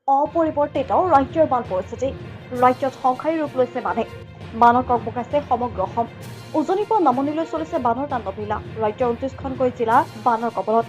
অপৰিৱৰ্তিত ৰাজ্যৰ বান পৰিস্থিতি। ৰাজ্যত সংসাৰী ৰূপ লৈছে বানে। বানত ককবকাইছে সমগ্ৰ অসম। উজনিৰ পৰা নামনিলৈ চলিছে বানৰ তাণ্ডৱলীলা। ৰাজ্যৰ 29খনকৈ জিলা বানৰ কবলত।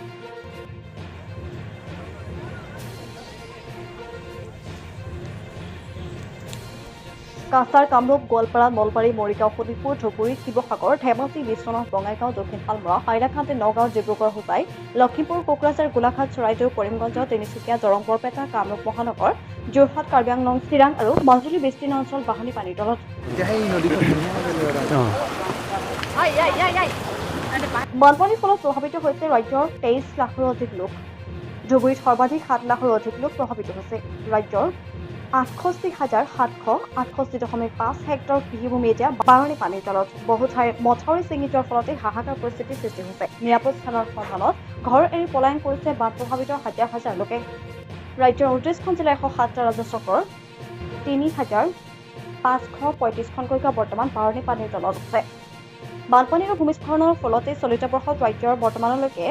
কাছাৰ, কামৰূপ, গোৱালপাৰা, নলবাৰী, মৰিগাঁও, শোণিতপুৰ, ধুবুৰী, শিৱসাগৰ, ধেমাজি, বিশ্বনাথ, বঙাইগাঁও, দক্ষিণ শালমৰা, হাইলাকান্দি, নগাঁও, ডিব্ৰুগড়, হোজাই, লখিমপুৰ, কোকৰাঝাৰ, গোলাঘাট, চৰাইদেউ, কৰিমগঞ্জ, তিনিচুকীয়া, দৰং, বৰপেটা, কামৰূপ মহানগৰ, যোৰহাট, কাৰ্বি আংলং, চিৰাং আৰু মাজুলী বিস্তীৰ্ণ অঞ্চল বাঢ়নি পানীৰ তলত। বানপানীৰ ফলত প্ৰভাৱিত হৈছে ৰাজ্যৰ 23 লাখৰো অধিক লোক। ধুবুৰীত সৰ্বাধিক 7 লাখৰো অধিক লোক প্ৰভাৱিত হৈছে। ৰাজ্যৰ 68,768.5 হেক্টৰ কৃষিভূমি এতিয়া বাঢ়নি পানীৰ তলত। বহু ঠাইৰ মথাউৰি ছিঙি যোৱাৰ ফলতে হাহাকাৰ পৰিস্থিতিৰ সৃষ্টি হৈছে। নিৰাপদ স্থানৰ সন্ধানত ঘৰ এৰি পলায়ন কৰিছে বান প্ৰভাৱিত হাজাৰ হাজাৰ লোকে। ৰাজ্যৰ 29খন জিলাৰ 107টা ৰাজহ চক্ৰৰ 3,535খনকৈ গাঁও বৰ্তমান বাঢ়নি পানীৰ তলত আছে। বানপানী আৰু ভূমিস্খলনৰ ফলতে চলিত বৰ্ষত ৰাজ্যৰ বৰ্তমানলৈকে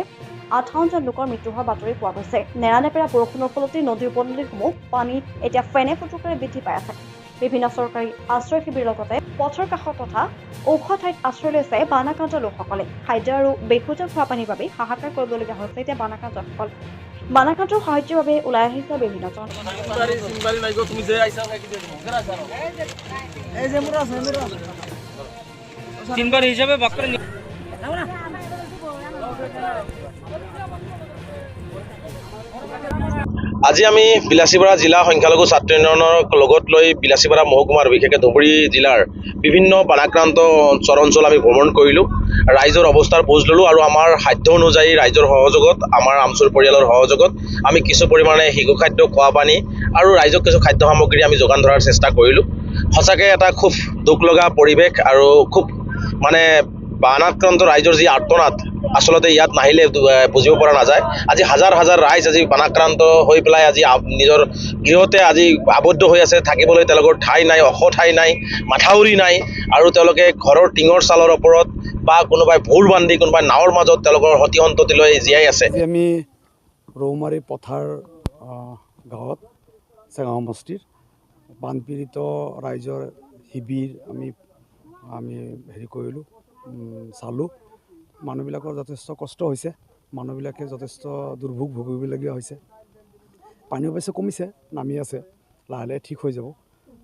58জন লোকৰ মৃত্যু হোৱাৰ বাতৰি পোৱা গৈছে। নেৰানেপেৰা বৰষুণৰ ফলতে নদীৰ উপনদীসমূহ পানী এতিয়া ফেনে ফুটুকাৰে বৃদ্ধি পাই আছে। বিভিন্ন চৰকাৰী আশ্ৰয় শিবিৰ লগতে পথৰ কাষত তথা ওখ ঠাইত আশ্ৰয় লৈছে বানাক্ৰান্ত লোকসকলে। খাদ্য আৰু বিশুদ্ধ খোৱা পানীৰ বাবে হাহাকাৰ কৰিবলগীয়া হৈছে এতিয়া বানাক্ৰান্তসকল। বানাক্ৰান্তৰ সাহায্যৰ বাবে ওলাই আহিছে বিভিন্নজন। আজি আমি বিলাসীপাৰা জিলা সংখ্যালঘু ছাত্ৰ উন্নয়নৰ লগত লৈ বিলাসীপাৰা মহকুমাৰ বিশেষকৈ ধুবুৰী জিলাৰ বিভিন্ন বানাক্ৰান্ত অঞ্চল আমি ভ্ৰমণ কৰিলোঁ। ৰাইজৰ অৱস্থাৰ বুজ ল'লোঁ আৰু আমাৰ সাধ্য অনুযায়ী ৰাইজৰ সহযোগত, আমাৰ আমচুৰ পৰিয়ালৰ সহযোগত আমি কিছু পৰিমাণে শিশু খাদ্য, খোৱা পানী আৰু ৰাইজক কিছু খাদ্য সামগ্ৰী আমি যোগান ধৰাৰ চেষ্টা কৰিলোঁ। সঁচাকৈ এটা খুব দুখ লগা পৰিৱেশ আৰু খুব মানে বানাক্ৰান্ত ৰাইজৰ যি আৰ্তনাদ আচলতে ইয়াত নাহিলে বুজিব পৰা নাযায়। আজি হাজাৰ হাজাৰ ৰাইজ আজি বানাক্ৰান্ত হৈ পেলাই আজি নিজৰ গৃহতে আজি আবদ্ধ হৈ আছে। থাকিবলৈ তেওঁলোকৰ ঠাই নাই, ওখ ঠাই নাই, মাথাউৰি নাই আৰু তেওঁলোকে ঘৰৰ টিঙৰ চালৰ ওপৰত বা কোনোবাই ভোৰ বান্ধি কোনোবাই নাৱৰ মাজত তেওঁলোকৰ সতি সন্ততিলৈ জীয়াই আছে। আমি ৰৌমাৰী পথাৰ গাঁৱত চেগাঁও সমষ্টিৰ বানপীড়িত ৰাইজৰ শিবিৰ আমি হেৰি কৰিলোঁ, চালোঁ। মানুহবিলাকৰ যথেষ্ট কষ্ট হৈছে, মানুহবিলাকে যথেষ্ট দুৰ্ভোগ ভুগিবলগীয়া হৈছে। পানী অৱশ্যে কমিছে, নামি আছে, লাহে লাহে ঠিক হৈ যাব।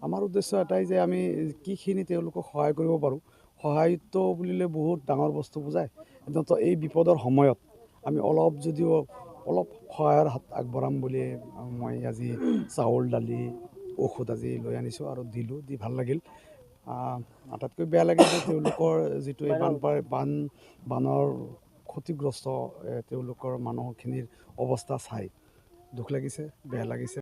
আমাৰ উদ্দেশ্য এটাই যে আমি কিখিনি তেওঁলোকক সহায় কৰিব পাৰোঁ। সহায়ত্ব বুলিলে বহুত ডাঙৰ বস্তু বুজায়, কিন্তু এই বিপদৰ সময়ত আমি অলপ সহায়ৰ হাত আগবঢ়াম বুলি মই আজি চাউল, দালি, ঔষধ আজি লৈ আনিছোঁ আৰু দিলোঁ, দি ভাল লাগিল। আটাইতকৈ বেয়া লাগে যে তেওঁলোকৰ যিটো এই বানৰ ক্ষতিগ্ৰস্ত তেওঁলোকৰ মানুহখিনিৰ অৱস্থা চাই দুখ লাগিছে, বেয়া লাগিছে।